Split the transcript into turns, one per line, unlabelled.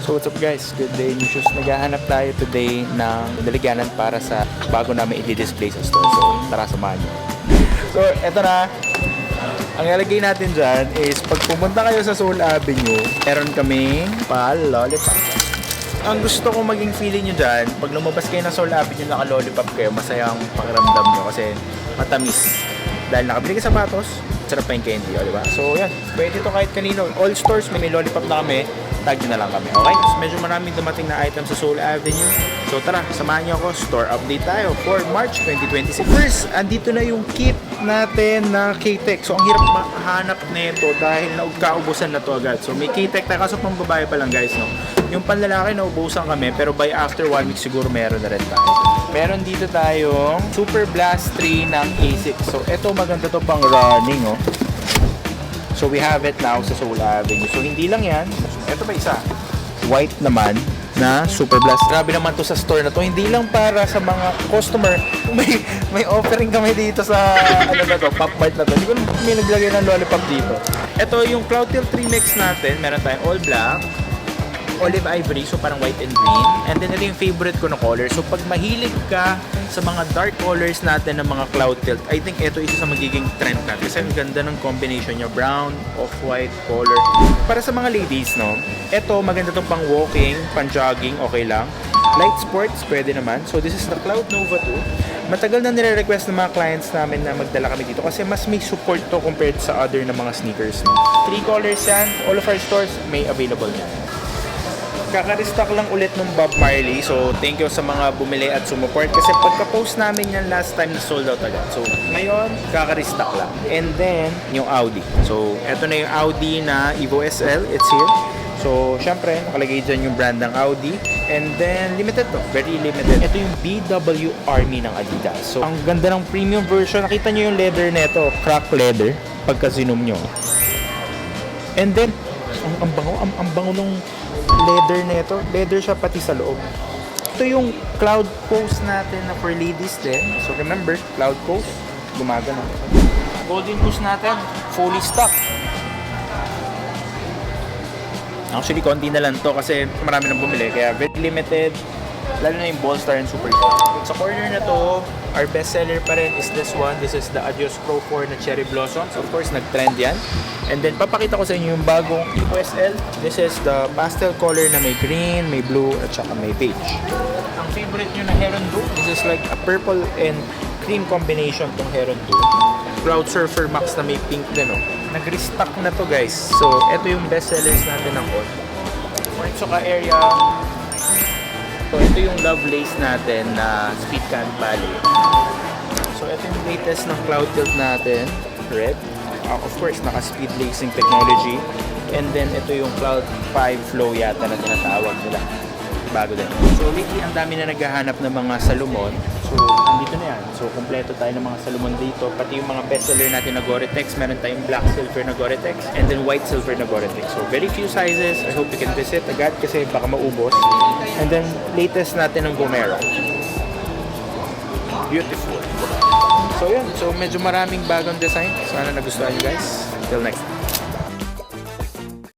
So what's up guys? Good day new shoes. Naghahanap tayo today ng daliganan para sa bago namin i-display sa store. So tara, samahan nyo. So eto na. Ang ilalagay natin dyan is pag pumunta kayo sa Seoul Avenue, meron kaming lollipop. Ang gusto ko maging feeling nyo dyan, pag lumabas kayo ng Seoul Avenue, naka-lollipop kayo, masayang pakiramdam nyo kasi matamis. Dahil nakabili ka sapatos, sarap pa yung candy, o diba? So yan, pwede to kahit kanino. All stores may lollipop na kami, tag nyo na lang kami, okay? So, medyo maraming dumating na items sa Seoul Avenue. So tara, samahan nyo ako, store update tayo for March 2026. First, andito na yung kit natin na K-Tech. So ang hirap mahanap nito dahil kaubusan na to agad. So may K-Tech tayo, kaso pang babae pa lang guys, no? Yung panlalaki naubusan kami, pero by after 1 week siguro meron na rin tayo. Meron dito tayong Super Blast 3 ng ASICS. So ito maganda to pang running, oh. So we have it now sa Seoul Avenue. So hindi lang yan. Ito ba isa? White naman na Super Blast. Grabe naman to sa store na to. Hindi lang para sa mga customer. May offering kami dito sa ano na to, Pop Mart na to. Hindi ko may naglagay ng lollipop dito. Ito yung Cloud Tilt 3 mix natin. Meron tayong all black, olive ivory, so parang white and green. And then ito yung favorite ko na color. So pag mahilig ka sa mga dark colors natin ng mga Cloud Tilt, I think ito isa sa magiging trend natin. Kasi ang ganda ng combination niya, brown, off-white, color. Para sa mga ladies, no? Ito maganda tong pang walking, pang jogging, okay lang. Light sports, pwede naman. So this is the Cloud Nova 2. Matagal na nire-request ng mga clients namin na magdala kami dito kasi mas may support to compared sa other na mga sneakers, no? 3 colors yan. All of our stores may available yan. Kaka-restock lang ulit ng Bob Marley. So, thank you sa mga bumili at sumuport. Kasi pagka-post namin yan last time na sold out agad. So, ngayon, kaka-restock lang. And then, yung Audi. So, eto na yung Audi na Evo SL. It's here. So, syempre, nakalagay dyan yung brand ng Audi. And then, limited to. Very limited. Ito yung BW Army ng Adidas. So, ang ganda ng premium version. Nakita nyo yung leather neto. Crack leather. Pagka-zoom nyo. And then, ang bango ng leather nito. Leather siya pati sa loob. Ito yung Cloud Coast natin na for ladies din. So remember, Cloud Coast, gumagana. Golden Goose natin, fully stocked. Actually, konti na lang to kasi marami nang bumili. Kaya very limited. Lalo na yung Ballstar and Superstar. Sa corner na to, our best seller pa rin is this one. This is the Adios Pro 4 na Cherry Blossoms. Of course, nag-trend yan. And then, papakita ko sa inyo yung bagong Evo SL. This is the pastel color na may green, may blue, at saka may beige. Ang favorite nyo na Heron Blue, this is like a purple and cream combination tong Heron Blue. Cloud Surfer Max na may pink din, oh. Nag-restock na to, guys. So, ito yung best sellers natin ng all. For Itsuka area, so, ito yung Love Lace natin na Speed Can Ballet. So, ito yung latest ng Cloud Tilt natin, red. Of course, naka-speed lacing technology. And then, ito yung Cloud 5 Flow yata na tinatawag nila. Bago din. So, lately, ang dami na naghahanap ng mga Salomon. So, andito na yan. So, kompleto tayo ng mga Salomon dito. Pati yung mga bestseller natin na Gore-Tex. Meron tayong black silver na Gore-Tex. And then, white silver na Gore-Tex. So, very few sizes. I hope you can visit agad kasi baka maubos. And then, latest natin ng Vomero. Beautiful. So, yun. So, medyo maraming bagong design. Sana nagustuhan nyo guys. Till next time.